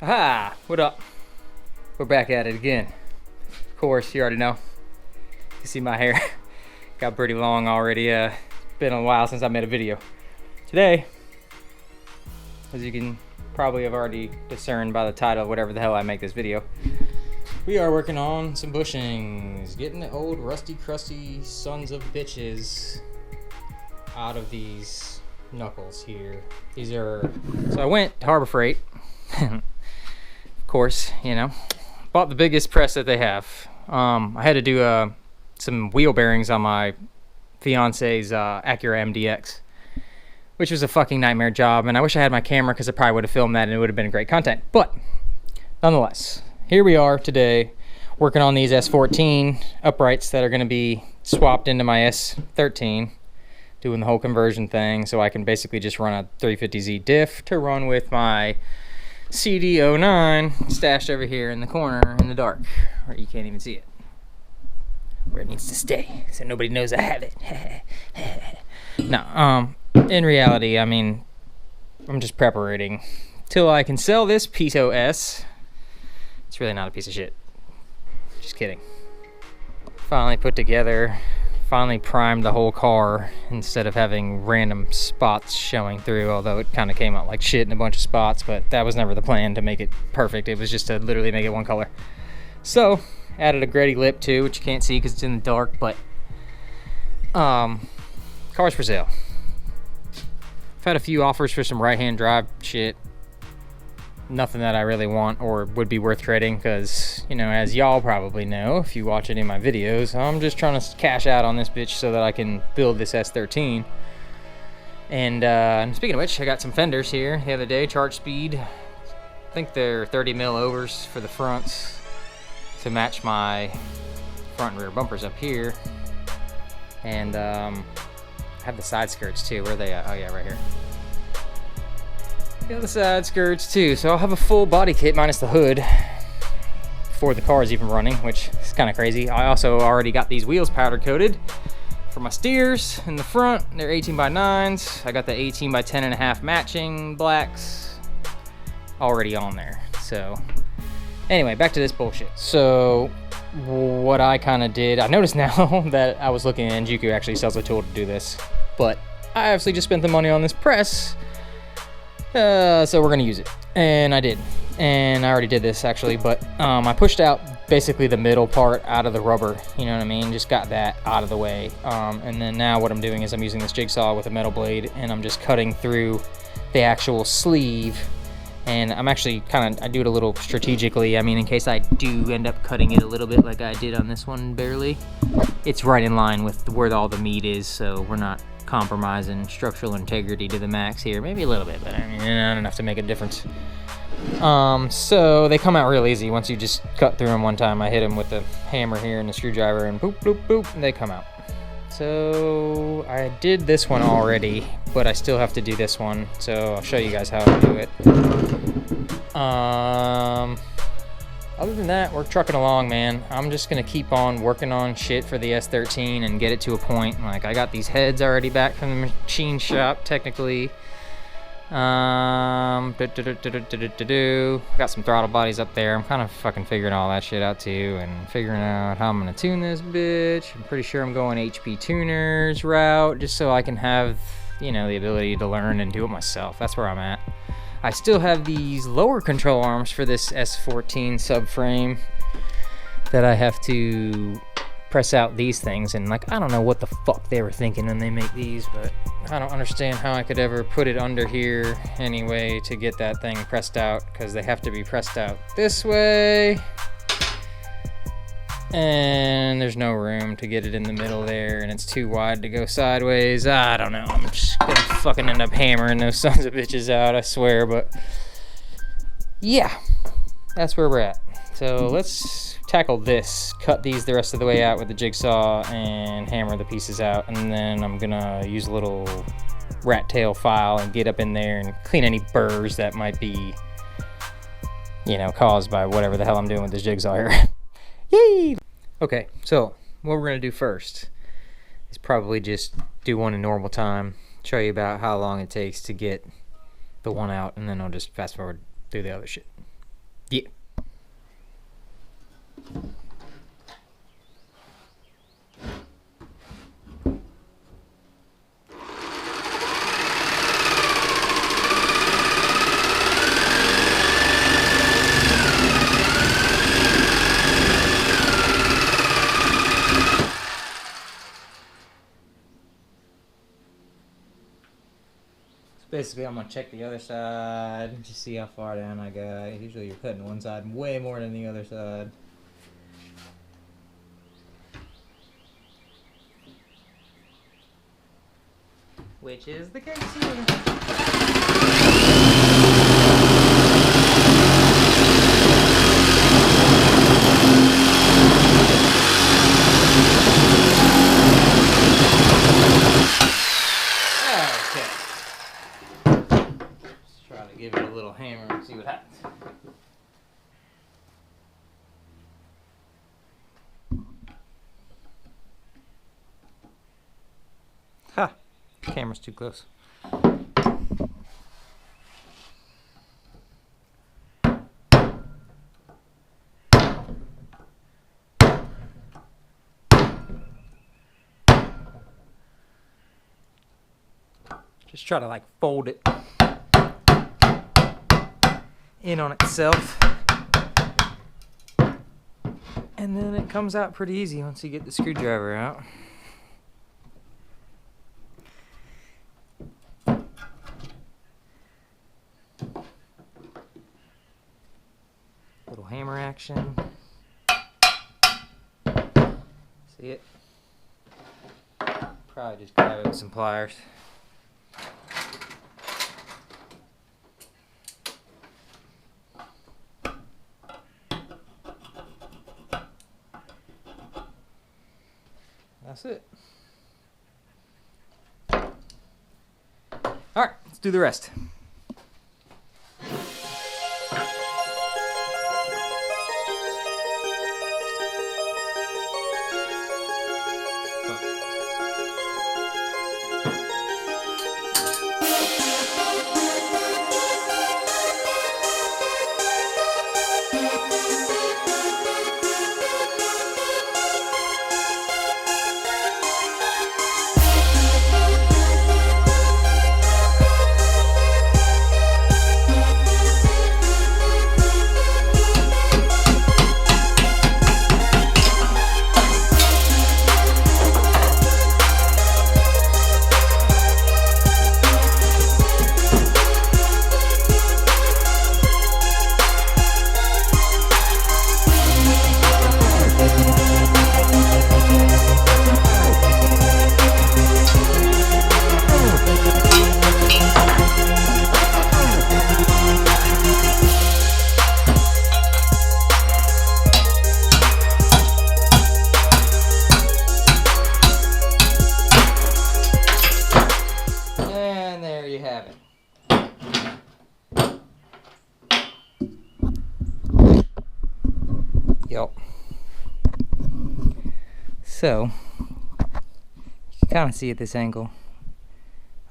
Aha! What up? We're back at it again. Of course, you already know. You see my hair got pretty long already. Been a while since I made a video. Today, as you can probably have already discerned by the title of whatever the hell I make this video, we are working on some bushings. Getting the old rusty, crusty sons of bitches out of these knuckles here. These are... So I went to Harbor Freight. Of course, you know. Bought the biggest press that they have. I had to do some wheel bearings on my fiance's Acura MDX, which was a fucking nightmare job, and I wish I had my camera because I probably would have filmed that and it would have been great content. But nonetheless, here we are today working on these s14 uprights that are going to be swapped into my s13, doing the whole conversion thing so I can basically just run a 350Z diff to run with my CD09 stashed over here in the corner in the dark where you can't even see it, where it needs to stay so nobody knows I have it. No, in reality, I mean, I'm just preparating till I can sell this piece of S. It's really not a piece of shit, just kidding. Finally put together, finally primed the whole car instead of having random spots showing through, although it kind of came out like shit in a bunch of spots, but that was never the plan to make it perfect. It was just to literally make it one color. So added a gritty lip too, which you can't see because it's in the dark, but car's for sale. I've had a few offers for some right-hand drive shit. Nothing that I really want or would be worth trading because, you know, as y'all probably know if you watch any of my videos, I'm just trying to cash out on this bitch so that I can build this S13. And speaking of which, I got some fenders here the other day, Charge Speed. I think they're 30mm overs for the fronts to match my front and rear bumpers up here. And I have the side skirts too. Where are they at? Oh yeah, right here. Got the side skirts too, so I'll have a full body kit minus the hood before the car is even running, which is kind of crazy. I also already got these wheels powder coated for my steers in the front. They're 18x9s. I got the 18x10.5 matching blacks already on there. So anyway, back to this bullshit. So what I kind of did, I noticed now that I was looking, and Juku actually sells a tool to do this, but I actually just spent the money on this press. So we're gonna use it, and I did, and I already did this actually, but I pushed out basically the middle part out of the rubber, you know what I mean, just got that out of the way, and then now what I'm doing is I'm using this jigsaw with a metal blade, and I'm just cutting through the actual sleeve, and I'm actually I do it a little strategically. I mean, in case I do end up cutting it a little bit like I did on this one, barely, it's right in line with where all the meat is, so we're not compromising structural integrity to the max here. Maybe a little bit, but I mean, not enough to make a difference. So they come out real easy once you just cut through them one time. I hit them with the hammer here and the screwdriver, and boop, boop, boop, and they come out. So I did this one already, but I still have to do this one, so I'll show you guys how I do it. Other than that, we're trucking along, man. I'm just gonna keep on working on shit for the S13 and get it to a point. Like, I got these heads already back from the machine shop, technically. Got some throttle bodies up there. I'm kind of fucking figuring all that shit out too, and figuring out how I'm gonna tune this bitch. I'm pretty sure I'm going HP tuners route, just so I can have, you know, the ability to learn and do it myself. That's where I'm at. I still have these lower control arms for this S14 subframe that I have to press out these things, and like, I don't know what the fuck they were thinking when they make these, but I don't understand how I could ever put it under here anyway to get that thing pressed out, because they have to be pressed out this way, and there's no room to get it in the middle there, and it's too wide to go sideways. I don't know, I'm just gonna fucking end up hammering those sons of bitches out, I swear. But yeah, that's where we're at. So let's tackle this, cut these the rest of the way out with the jigsaw and hammer the pieces out, and then I'm gonna use a little rat tail file and get up in there and clean any burrs that might be, you know, caused by whatever the hell I'm doing with this jigsaw here. Yay! Okay, so what we're gonna do first is probably just do one in normal time, show you about how long it takes to get the one out, and then I'll just fast forward through the other shit. basically I'm gonna check the other side, just see how far down I got. Usually you're cutting one side way more than the other side. Which is the case here. Give it a little hammer and see what happens. Ha! Camera's too close. Just try to like fold it in on itself, and then it comes out pretty easy once you get the screwdriver out. Little hammer action. See it? Probably just grab it with some pliers. That's it. All right, let's do the rest. Yep. So, you can kind of see at this angle,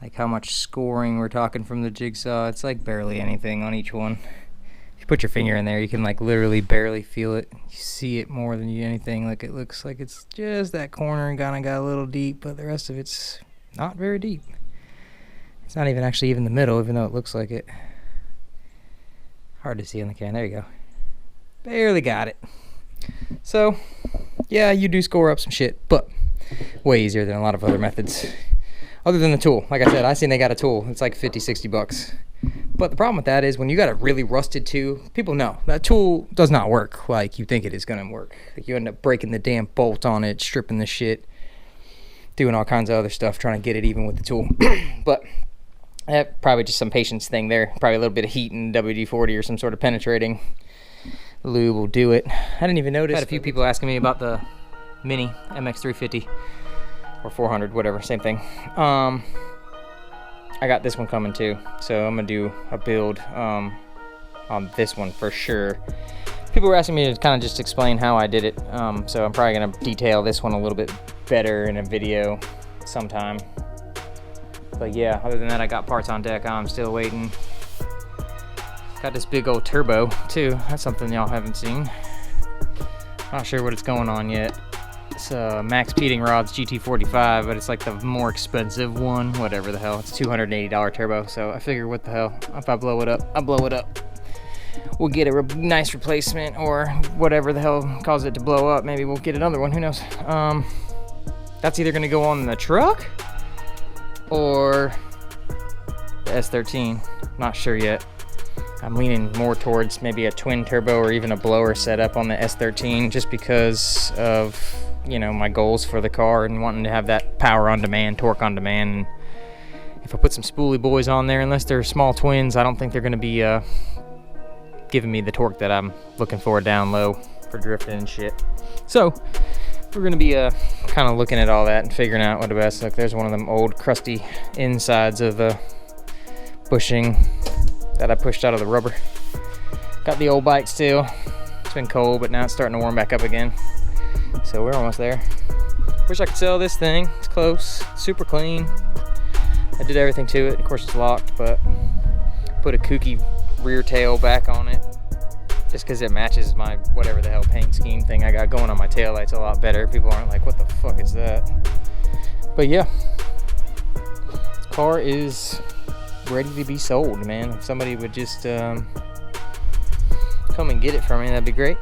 like how much scoring we're talking from the jigsaw. It's like barely anything on each one. If you put your finger in there, you can like literally barely feel it. You see it more than anything. Like it looks like it's just that corner and kind of got a little deep, but the rest of it's not very deep. It's not even actually even the middle, even though it looks like it. Hard to see on the can. There you go. Barely got it. So, yeah, you do score up some shit, but way easier than a lot of other methods. Other than the tool. Like I said, I seen they got a tool. It's like 50, 60 bucks. But the problem with that is when you got a really rusted tool, people know that tool does not work like you think it is going to work. Like you end up breaking the damn bolt on it, stripping the shit, doing all kinds of other stuff, trying to get it even with the tool. But probably just some patience thing there. Probably a little bit of heat in WD-40 or some sort of penetrating lube will do it. I didn't even notice. I had a few people asking me about the Mini MX350 or 400, whatever, same thing. I got this one coming too, so I'm gonna do a build on this one for sure. People were asking me to kind of just explain how I did it, so I'm probably gonna detail this one a little bit better in a video sometime. But yeah, other than that, I got parts on deck. I'm still waiting. Got this big old turbo too. That's something y'all haven't seen. Not sure what it's going on yet. It's Max Peating Rods GT45, but it's like the more expensive one. Whatever the hell. It's $280 turbo. So I figure, what the hell? If I blow it up, I blow it up. We'll get a nice replacement, or whatever the hell caused it to blow up. Maybe we'll get another one. Who knows? That's either gonna go on the truck, or S13. Not sure yet. I'm leaning more towards maybe a twin turbo or even a blower setup on the S13 just because of, you know, my goals for the car and wanting to have that power on demand, torque on demand. And if I put some spoolie boys on there, unless they're small twins, I don't think they're going to be giving me the torque that I'm looking for down low for drifting and shit. So we're going to be kind of looking at all that and figuring out what the best. Look, there's one of them old crusty insides of the bushing that I pushed out of the rubber. Got the old bike still. It's been cold, but now it's starting to warm back up again. So we're almost there. Wish I could sell this thing. It's close, super clean. I did everything to it. Of course it's locked, but put a kooky rear tail back on it just because it matches my whatever the hell paint scheme thing I got going on my taillights a lot better. People aren't like, what the fuck is that? But yeah, this car is ready to be sold, man. If somebody would just come and get it from me, that'd be great.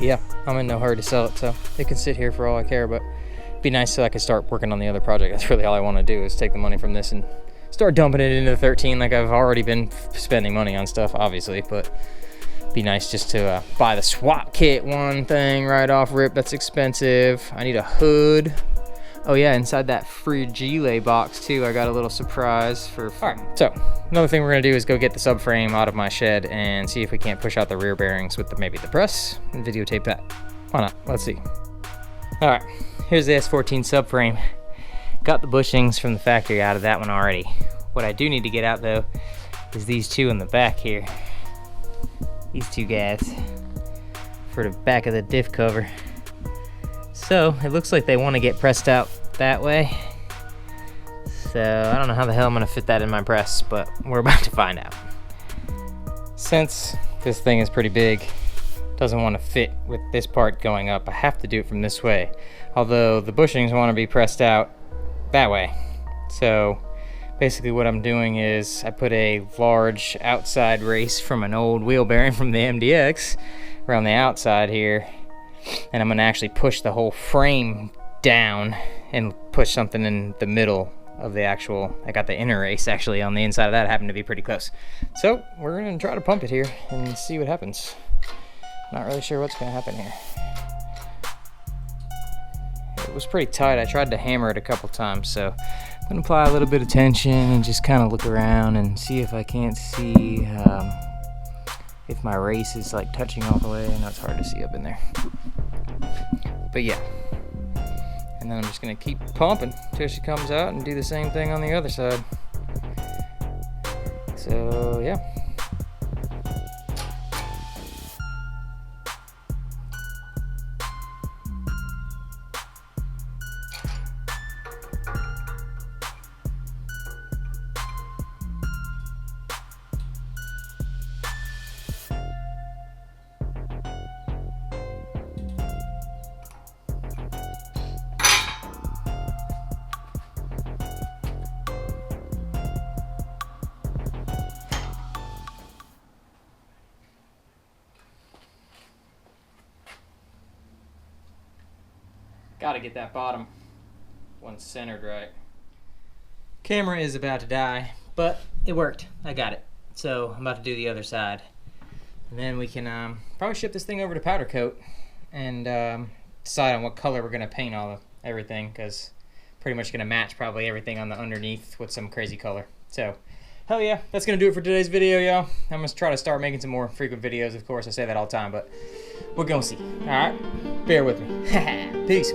Yeah, I'm in no hurry to sell it, so it can sit here for all I care, but it'd be nice so I could start working on the other project. That's really all I want to do, is take the money from this and start dumping it into the 13 like I've already been spending money on stuff, obviously, but it'd be nice just to buy the swap kit one thing right off rip. That's expensive. I need a hood. Oh yeah, inside that fragile box too, I got a little surprise for... All right, so another thing we're gonna do is go get the subframe out of my shed and see if we can't push out the rear bearings with maybe the press and videotape that. Why not? Let's see. All right, here's the s14 subframe. Got the bushings from the factory out of that one already. What I do need to get out though is these two in the back here. These two guys for the back of the diff cover. So it looks like they want to get pressed out that way. So I don't know how the hell I'm gonna fit that in my press, but we're about to find out. Since this thing is pretty big, doesn't want to fit with this part going up, I have to do it from this way. Although the bushings want to be pressed out that way. So basically what I'm doing is I put a large outside race from an old wheel bearing from the MDX around the outside here, and I'm gonna actually push the whole frame down and push something in the middle of the actual, I got the inner race actually on the inside of that, happened to be pretty close. So we're gonna try to pump it here and see what happens. Not really sure what's gonna happen here. It was pretty tight. I tried to hammer it a couple times, so I'm gonna apply a little bit of tension and just kind of look around and see if I can't see if my race is like touching all the way. I know it's hard to see up in there, but yeah. And then I'm just gonna keep pumping till she comes out and do the same thing on the other side. So yeah. Gotta get that bottom one centered right. Camera is about to die, but it worked. I got it. So I'm about to do the other side. And then we can probably ship this thing over to powder coat and decide on what color we're gonna paint everything, because pretty much gonna match probably everything on the underneath with some crazy color. So hell yeah, that's gonna do it for today's video, y'all. I'm gonna try to start making some more frequent videos. Of course, I say that all the time, but we're gonna see. All right, bear with me. Peace.